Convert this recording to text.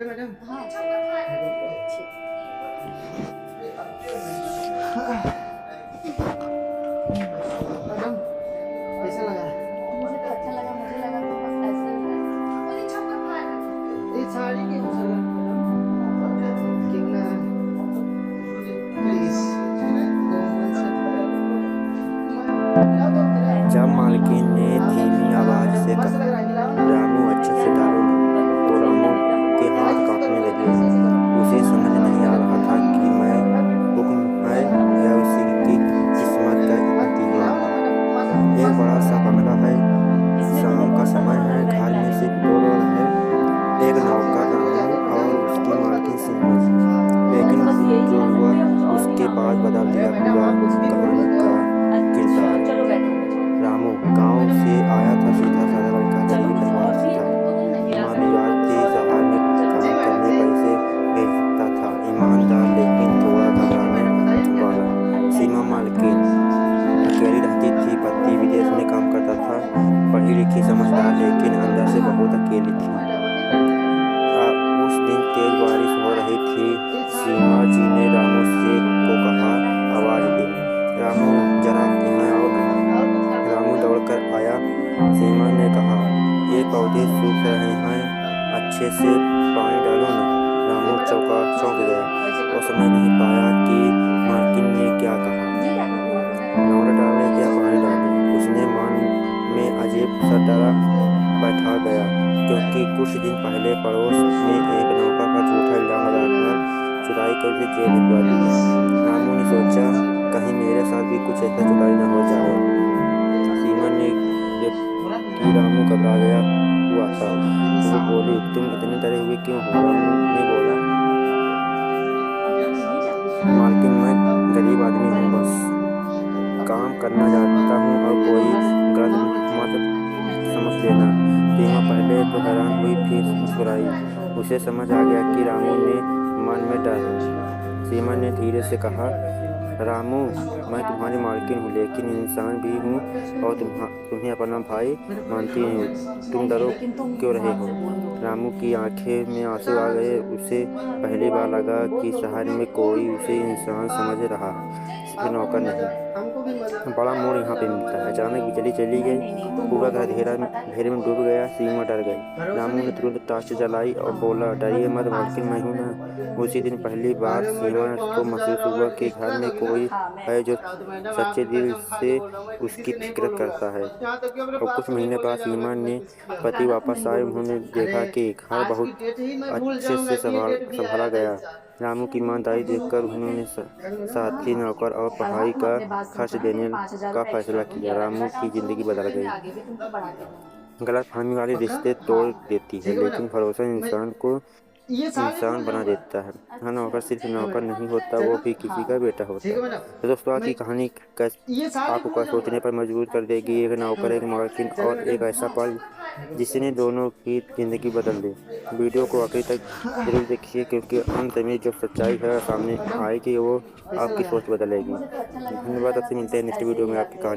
Madam. हाँ ठीक। Madam कैसा लगा? मुझे तो अच्छा लगा, मुझे लगा तो बस ऐसे ही है। ये साड़ी की कितना प्लीज जब मालकिन ने धीमी आवाज से कहा, रामू अच्छे से डालो ना, तो रामू के हाथ कांपने लगे। उसे समझ नहीं आ रहा था कि मैं हुक्म है या उसी की किस्मत का इम्तिहान है। एक बड़ा सा बंगला है, शाम का समय है, घर में सिर्फ दो लोग हैं, एक नौकर रामू और उसकी मालकिन सीमा जी। लेकिन जो हुआ उसके बाद बदल दिया पूरा कहानी का किरदार। रामू गांव से आया था, सीधा साधा लड़का, गरीब परिवार से था। मामूलियात थी, शहर में काम करने पैसे भेजता था, ईमानदार लेकिन थोड़ा घबराने वाला। सीमा मालकिन अकेली रहती थी, पति विदेश में काम करता था, पढ़ी लिखी समझदार लेकिन अंदर से बहुत अकेली थी। उस दिन तेज बारिश हो रही थी। सीमा जी ने रामू से को कहा, आवाज दे, रामू जरा यहाँ आओ ना। रामू दौड़कर आया। सीमा ने कहा, ये पौधे सूख रहे हैं, अच्छे से पानी डालो ना। रामू चौंक गया। वो समझ नहीं पाया कि मालकिन ने क्या कहा। नौरा डाले क्या पानी डाले? उसने मन में अजीब सा डर बैठा गया, क्योंकि कुछ दिन पहले पड़ोस में एक नौकर पर झूठा इल्जाम लगाकर चुराई कर उसे जेल भिजवा दिया। रामू ने सोचा, कहीं मेरे साथ भी कुछ ऐसा चुराई न हो जाए। सीमा ने जब कि रामू घबरा गया हुआ था, वो बोली, तुम इतने डरे हुए क्यों हो? रामू ने बोला, मालकिन मैं गरीब आदमी हूँ, बस काम करना जानता हूँ और कोई गलत मत समझ लेना। सीमा पहले तो हैरान हुई, फिर मुस्कुराई। उसे समझ आ गया कि रामू ने मन में डर है। सीमा ने धीरे से कहा, रामू मैं तुम्हारी मालकिन हूँ, लेकिन इंसान भी हूँ और तुम्हें अपना भाई मानती हूँ। तुम डरो क्यों रहे हो? रामू की आंखें में आंसू आ गए। उसे पहली बार लगा कि शहर में कोई उसे इंसान समझ रहा है, सिर्फ नौकर नहीं। बड़ा मोड़ यहाँ पे मिलता है। अचानक बिजली चली गई, पूरा घर अंधेरे में डूब गया। सीमा डर गई। रामू ने तुरंत टॉर्च जलाई और बोला, डरिए मत, मालकिन मैं हूं ना। उसी दिन पहली बार सीमा को महसूस हुआ कि घर में कोई है जो सच्चे दिल से उसकी फिक्र करता है। और कुछ महीने बाद सीमा ने पति वापस आए। उन्होंने देखा कि घर बहुत अच्छे से संभाला गया। रामू की ईमानदारी देखकर उन्होंने साथी, नौकर और पढ़ाई का खर्च देने का फैसला किया। रामू की जिंदगी बदल गई। गलतफहमी वाले रिश्ते तोड़ देती है, लेकिन भरोसा इंसान को इंसान बना देता है। हाँ, नौकर सिर्फ नौकर नहीं होता, वो भी किसी का बेटा होता है। तो दोस्तों, आज की कहानी आपको सोचने पर मजबूर कर देगी। एक नौकर, एक मालकिन और एक ऐसा पल जिसने दोनों की जिंदगी बदल दी। वीडियो को आखिरी तक जरूर देखिए, क्योंकि अंत में जो सच्चाई है सामने आएगी, वो आपकी सोच बदलेगी। धन्यवाद। आपसे मिलते हैं नेक्स्ट वीडियो में आपकी कहानी।